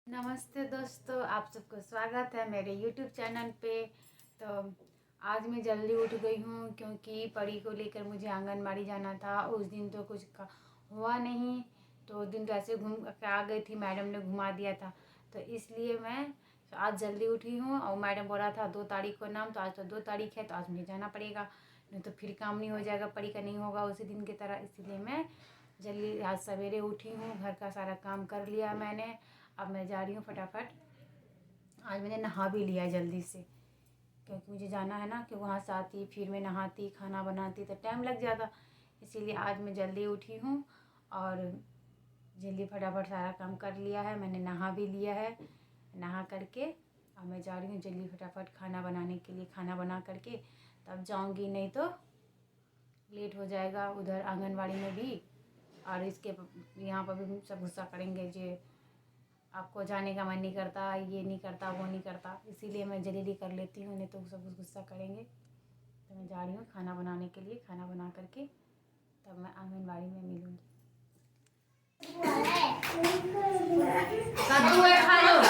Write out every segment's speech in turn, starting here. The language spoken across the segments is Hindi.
नमस्ते दोस्तों, आप सबको स्वागत है मेरे YouTube चैनल पे। तो आज मैं जल्दी उठ गई हूँ क्योंकि परी को लेकर मुझे आंगनबाड़ी जाना था। उस दिन तो कुछ हुआ नहीं, तो उस दिन तो ऐसे घूम के आ गई थी, मैडम ने घुमा दिया था। तो इसलिए मैं आज जल्दी उठी हूँ और मैडम बोला था 2 तारीख को नाम, तो आज तो 2 तारीख है, तो आज मुझे जाना पड़ेगा, नहीं तो फिर काम नहीं हो जाएगा, परी का नहीं होगा उसी दिन की तरह। इसीलिए मैं जल्दी आज सवेरे उठी हूँ, घर का सारा काम कर लिया मैंने। अब मैं जा रही हूँ फटाफट। आज मैंने नहा भी लिया जल्दी से, क्योंकि मुझे जाना है ना, कि वहाँ से आती फिर मैं नहाती खाना बनाती तो टाइम लग जाता। इसीलिए आज मैं जल्दी उठी हूँ और जल्दी फटाफट सारा काम कर लिया है। मैंने नहा भी लिया है, नहा करके अब मैं जा रही हूँ जल्दी फटाफट खाना बनाने के लिए। खाना बना करके तब जाऊँगी, नहीं तो लेट हो जाएगा उधर आंगनबाड़ी में भी। और इसके यहाँ पर भी सब गुस्सा करेंगे, जो आपको जाने का मन नहीं करता, ये नहीं करता, वो नहीं करता। इसीलिए मैं जल्दी कर लेती हूँ, नहीं तो सब गुस्सा करेंगे। तो मैं जा रही हूँ खाना बनाने के लिए। खाना बना करके तब मैं आंगनबाड़ी में मिलूँगी। कद्दू है, खा लो।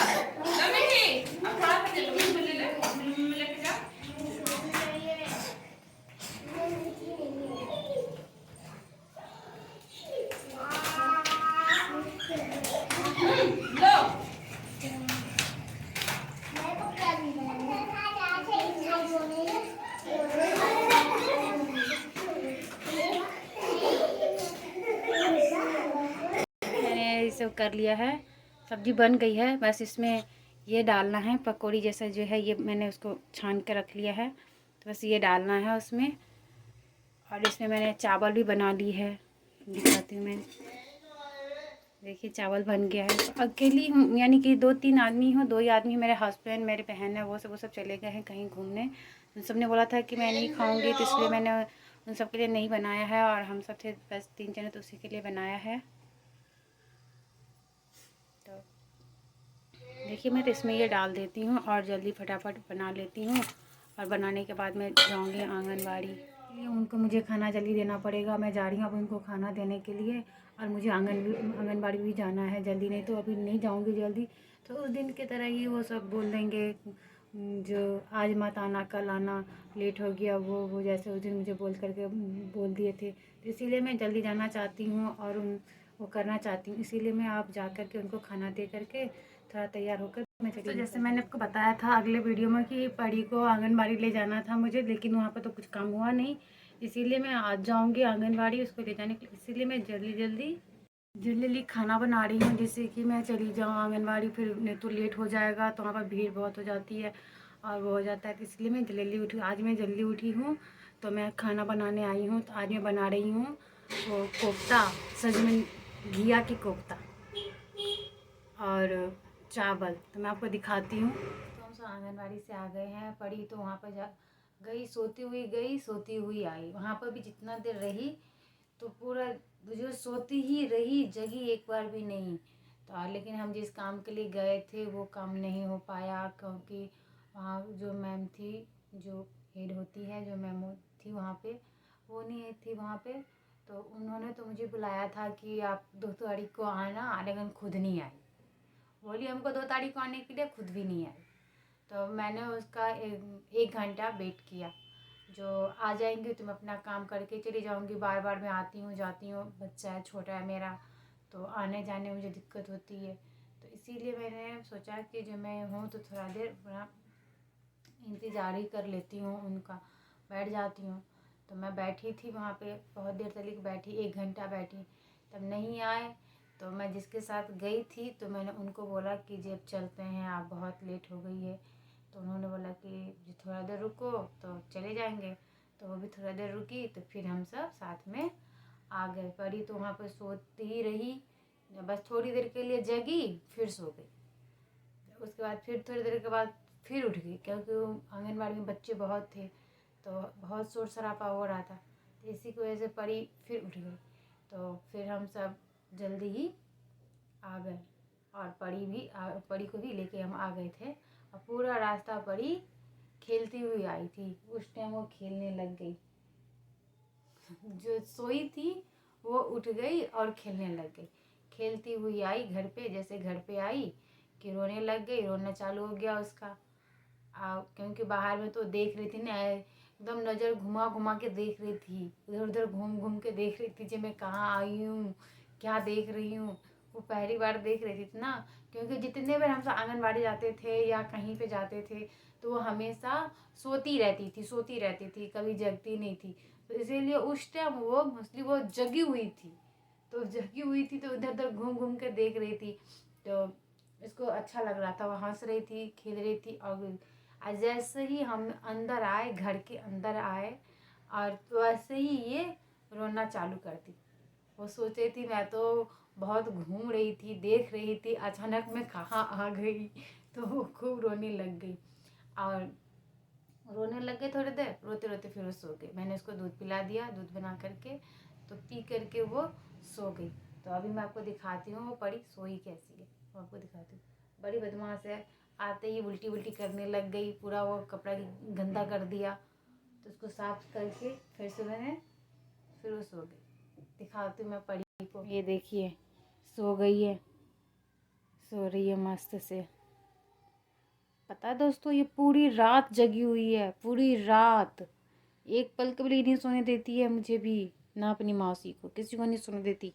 मैंने ये सब कर लिया है, सब्जी बन गई है। बस इसमें ये डालना है, पकौड़ी जैसा जो है, ये मैंने उसको छान के रख लिया है। तो बस ये डालना है उसमें। और इसमें मैंने चावल भी बना ली है, दिखाती हूँ मैं। देखिए चावल बन गया है। अकेली हूँ, यानी कि 2-3 आदमी हूँ। 2 ही आदमी, मेरे हस्बैंड, मेरे बहन है, वो सब चले गए हैं कहीं घूमने। उन सब ने बोला था कि मैं नहीं खाऊंगी, तो इसलिए मैंने उन सब के लिए नहीं बनाया है। और हम सब थे बस 3 जने, तो उसी के लिए बनाया है। तो देखिए मैं तो इसमें ये डाल देती हूँ और जल्दी फटाफट बना लेती हूँ। और बनाने के बाद मैं जाऊँगी आंगनबाड़ी। ये उनको मुझे खाना जल्दी देना पड़ेगा। मैं जा रही हूँ अब उनको खाना देने के लिए। और मुझे आंगनबाड़ी भी जाना है जल्दी, नहीं तो अभी नहीं जाऊँगी जल्दी तो उस दिन की तरह ही वो सब बोल देंगे, जो आज मत आना, कल आना, लेट हो गया, वो जैसे उस दिन मुझे बोल करके बोल दिए थे। तो इसीलिए मैं जल्दी जाना चाहती हूँ और वो करना चाहती हूँ। इसीलिए मैं आप जा कर के उनको खाना दे करके थोड़ा तैयार होकर मैं चली। तो जैसे मैंने आपको बताया था अगले वीडियो में कि परी को आंगनबाड़ी ले जाना था मुझे, लेकिन वहाँ पर तो कुछ काम हुआ नहीं। इसीलिए मैं आज जाऊँगी आंगनबाड़ी उसको ले जाने के लिए। इसीलिए मैं जल्दी खाना बना रही हूँ, जिससे कि मैं चली जाऊँ आंगनबाड़ी। फिर नहीं तो लेट हो जाएगा, तो वहाँ पर भीड़ बहुत हो जाती है और वो हो जाता है। तो इसलिए मैं जल्दी उठी। आज मैं जल्दी उठी हूँ तो मैं खाना बनाने आई हूँ। तो आज मैं बना रही हूँ वो कोफ्ता, सजमन घिया की कोफ्ता और चावल। तो मैं आपको दिखाती हूँ। तो हम सब आंगनबाड़ी से आ गए हैं। परी तो वहाँ पर जा गई, सोती हुई आई। वहाँ पर भी जितना देर रही तो पूरा जो सोती ही रही, जगी एक बार भी नहीं। तो लेकिन हम जिस काम के लिए गए थे वो काम नहीं हो पाया, क्योंकि वहाँ जो मैम थी, जो हेड होती है, जो मैम थी वहाँ पे, वो नहीं थी वहाँ पे। तो उन्होंने तो मुझे बुलाया था कि आप 2 तारीख को आना, लेकिन खुद नहीं आई। बोली हमको 2 तारीख को आने के लिए, खुद भी नहीं आई। तो मैंने उसका 1 घंटा वेट किया। जो आ जाएंगी तो मैं अपना काम करके चली जाऊंगी। बार बार मैं आती हूँ जाती हूँ, बच्चा है, छोटा है मेरा, तो आने जाने में मुझे दिक्कत होती है। तो इसीलिए मैंने सोचा कि जो मैं हूँ तो थोड़ा देर अपना इंतज़ार ही कर लेती हूँ उनका, बैठ जाती हूँ। तो मैं बैठी थी वहाँ पे, बहुत देर तक बैठी, 1 घंटा बैठी, तब नहीं आए। तो मैं जिसके साथ गई थी तो मैंने उनको बोला कि जब चलते हैं, आप बहुत लेट हो गई है। तो उन्होंने बोला कि जी थोड़ा देर रुको तो चले जाएंगे। तो वो भी थोड़ा देर रुकी, तो फिर हम सब साथ में आ गए। परी तो वहाँ पर सोती ही रही, बस थोड़ी देर के लिए जगी, फिर सो गई। उसके बाद फिर थोड़ी देर के बाद फिर उठ गई, क्योंकि आंगनबाड़ी में बच्चे बहुत थे, तो बहुत शोर शराबा हो रहा था। तो इसी की वजह से परी फिर उठ गई। तो फिर हम सब जल्दी ही आ गए और परी को भी लेके हम आ गए थे। और पूरा रास्ता परी खेलती हुई आई थी। उस टाइम वो खेलने लग गई, जो सोई थी वो उठ गई और खेलने लग गई। खेलती हुई आई घर पे, जैसे घर पे आई कि रोने लग गई, रोना चालू हो गया उसका। क्योंकि बाहर में तो देख रही थी ना, एकदम नज़र घुमा घुमा के देख रही थी, इधर उधर घूम घूम के देख रही थी कि मैं कहाँ आई हूँ, क्या देख रही हूँ। वो पहली बार देख रही थी ना, क्योंकि जितने बार हम सब आंगनबाड़ी जाते थे या कहीं पे जाते थे तो वो हमेशा सोती रहती थी, कभी जगती नहीं थी। तो इसीलिए उस टाइम वो मोस्टली वो जगी हुई थी, तो इधर उधर घूम घूम के देख रही थी। तो इसको अच्छा लग रहा था, वो हंस रही थी, खेल रही थी। और जैसे ही हम अंदर आए, घर के अंदर आए, और वैसे ही ये रोना चालू कर दी। वो सोच रही थी मैं तो बहुत घूम रही थी, देख रही थी, अचानक मैं कहाँ आ गई। तो वो खूब रोने लग गई, और रोने लग गए थोड़ी देर, रोते रोते फिर वो सो गई। मैंने उसको दूध पिला दिया, दूध बना करके, तो पी करके वो सो गई। तो अभी मैं आपको दिखाती हूँ वो परी सोई कैसी है, वो आपको दिखाती हूँ। बड़ी बदमाश है, आते ही उल्टी उल्टी करने लग गई, पूरा वो कपड़ा गंदा कर दिया। तो उसको साफ करके फिर से मैंने, फिर वो सो गई। दिखाती हूँ मैं परी को, ये देखिए सो गई है, सो रही है मस्त से। पता है दोस्तों, ये पूरी रात जगी हुई है, पूरी रात, एक पल कभी नहीं सोने देती है मुझे भी, ना अपनी मौसी को, किसी को नहीं सोने देती।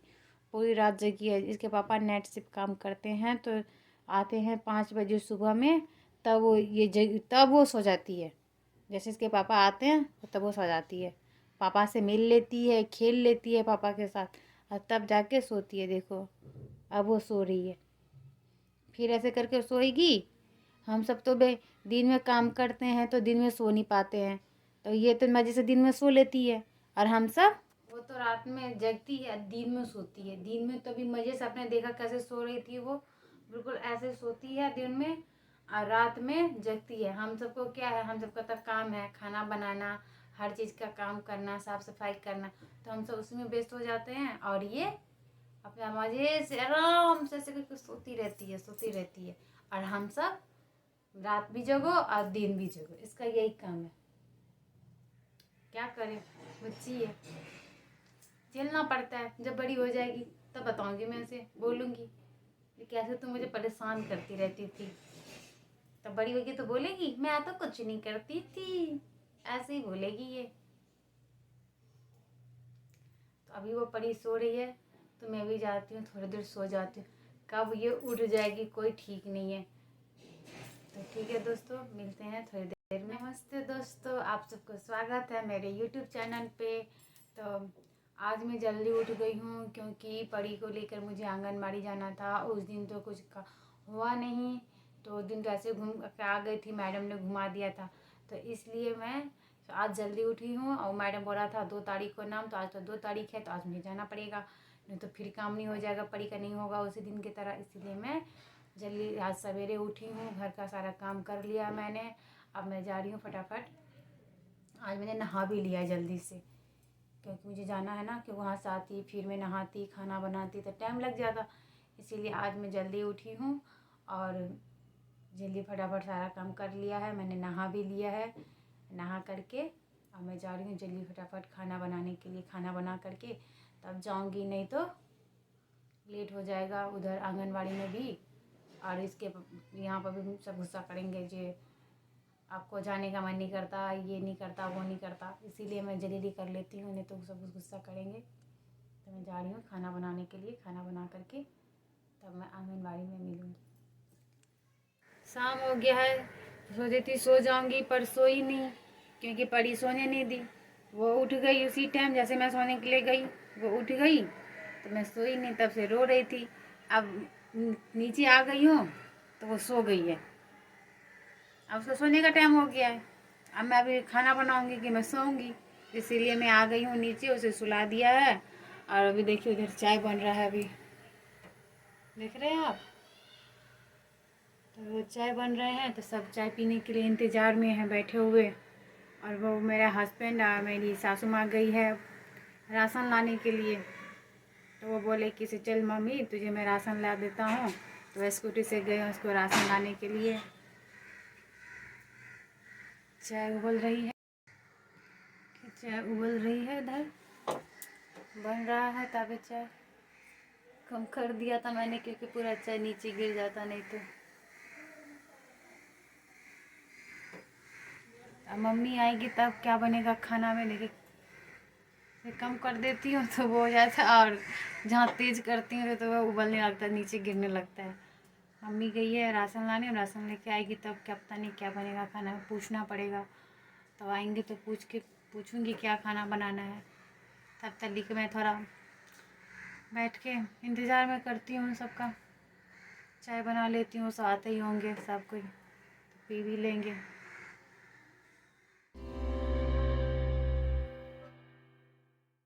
पूरी रात जगी है। इसके पापा नेट से काम करते हैं, तो आते हैं 5 बजे सुबह में, तब वो तब वो सो जाती है। जैसे इसके पापा आते हैं तो तब वो सो जाती है, पापा से मिल लेती है, खेल लेती है पापा के साथ, और तब जाके सोती है। देखो अब वो सो रही है, फिर ऐसे करके सोएगी। हम सब तो बे दिन में काम करते हैं तो दिन में सो नहीं पाते हैं, तो ये तो मज़े से दिन में सो लेती है। और हम सब, वो तो रात में जगती है, दिन में सोती है। दिन में तो भी मज़े से, आपने देखा कैसे सो रही थी वो, बिल्कुल ऐसे सोती है दिन में, और रात में जगती है। हम सबको क्या है, हम सबका तो काम है खाना बनाना, हर चीज़ का काम करना, साफ़ सफाई करना, तो हम सब उसमें व्यस्त हो जाते हैं। और ये अपना मज़े से आराम से ऐसे करके सोती रहती है। और हम सब रात भी जगो और दिन भी जगो, इसका यही काम है। क्या करें, बच्ची है, झेलना पड़ता है। जब बड़ी हो जाएगी तब बताऊंगी, मैं इसे बोलूंगी कि कैसे तुम मुझे परेशान करती रहती थी। तब बड़ी होगी तो बोलेगी मैं तो कुछ नहीं करती थी, ऐसे ही बोलेगी ये। तो अभी वो परी सो रही है, तो मैं भी जाती हूँ, थोड़ी देर सो जाती हूँ। कब ये उठ जाएगी कोई ठीक नहीं है। तो ठीक है दोस्तों, मिलते हैं थोड़ी देर में। नमस्ते दोस्तों, आप सबको स्वागत है मेरे यूट्यूब चैनल पे। तो आज मैं जल्दी उठ गई हूँ, क्योंकि परी को लेकर मुझे आंगनबाड़ी जाना था। उस दिन तो कुछ हुआ नहीं, तो उस दिन तो ऐसे घूम के आ गई थी, मैडम ने घुमा दिया था। तो इसलिए मैं आज जल्दी उठी हूँ, और मैडम बोला था 2 तारीख को नाम, तो आज तो 2 तारीख है, तो आज मुझे जाना पड़ेगा, नहीं तो फिर काम नहीं हो जाएगा, परी का नहीं होगा उसी दिन की तरह। इसीलिए मैं जल्दी आज सवेरे उठी हूँ, घर का सारा काम कर लिया मैंने। अब मैं जा रही हूँ फटाफट। आज मैंने नहा भी लिया जल्दी से, क्योंकि मुझे जाना है ना, कि वहाँ से आती फिर मैं नहाती खाना बनाती तो टाइम लग जाता। इसीलिए आज मैं जल्दी उठी हूँ, और जल्दी फटाफट सारा काम कर लिया है। मैंने नहा भी लिया है, नहा करके अब मैं जा रही हूँ जल्दी फटाफट खाना बनाने के लिए। खाना बना करके तब जाऊँगी, नहीं तो लेट हो जाएगा उधर आंगनबाड़ी में भी। और इसके यहाँ पर भी सब गुस्सा करेंगे, जो आपको जाने का मन नहीं करता, ये नहीं करता, वो नहीं करता। इसीलिए मैं जल्दी कर लेती हूँ, नहीं तो सब गुस्सा करेंगे। तो मैं जा रही हूँ खाना बनाने के लिए, खाना बना करके तब मैं आंगनबाड़ी में मिलूँगी। शाम हो गया है, सोची थी सो जाऊँगी, पर सोई नहीं, क्योंकि परी सोने नहीं दी। वो उठ गई उसी टाइम, जैसे मैं सोने के लिए गई वो उठ गई, तो मैं सोई नहीं, तब से रो रही थी। अब नीचे आ गई हूँ तो वो सो गई है। अब उसका सोने का टाइम हो गया है, अब मैं अभी खाना बनाऊंगी कि मैं सोऊंगी। इसीलिए मैं आ गई हूँ नीचे, उसे सुला दिया है। और अभी देखिए उधर चाय बन रहा है, अभी देख रहे हैं आप, तो वो चाय बन रहे हैं, तो सब चाय पीने के लिए इंतज़ार में हैं बैठे हुए। और वो मेरा हस्बैंड और मेरी सासू माँ गई है राशन लाने के लिए, तो वो बोले कि से चल मम्मी तुझे मैं राशन ला देता हूँ। तो वह स्कूटी से गए उसको राशन लाने के लिए। चाय उबल रही है, चाय उबल रही है, इधर बन रहा है। तब चाय कम कर दिया था मैंने, क्योंकि पूरा चाय नीचे गिर जाता नहीं तो। अब मम्मी आएगी तब क्या बनेगा खाना में, लेकिन कम कर देती हूँ तो वो हो जाता है, और जहाँ तेज़ करती हूँ तो वो उबलने लगता है, नीचे गिरने लगता है। मम्मी गई है राशन लाने, राशन लेके आएगी तब क्या पता नहीं क्या बनेगा खाना, पूछना पड़ेगा। तब आएंगे तो पूछूंगी क्या खाना बनाना है। तब तक मैं थोड़ा बैठ के इंतज़ार में करती हूँ सबका। चाय बना लेती हूँ, सब आते ही होंगे सब कोई, तो पी भी लेंगे।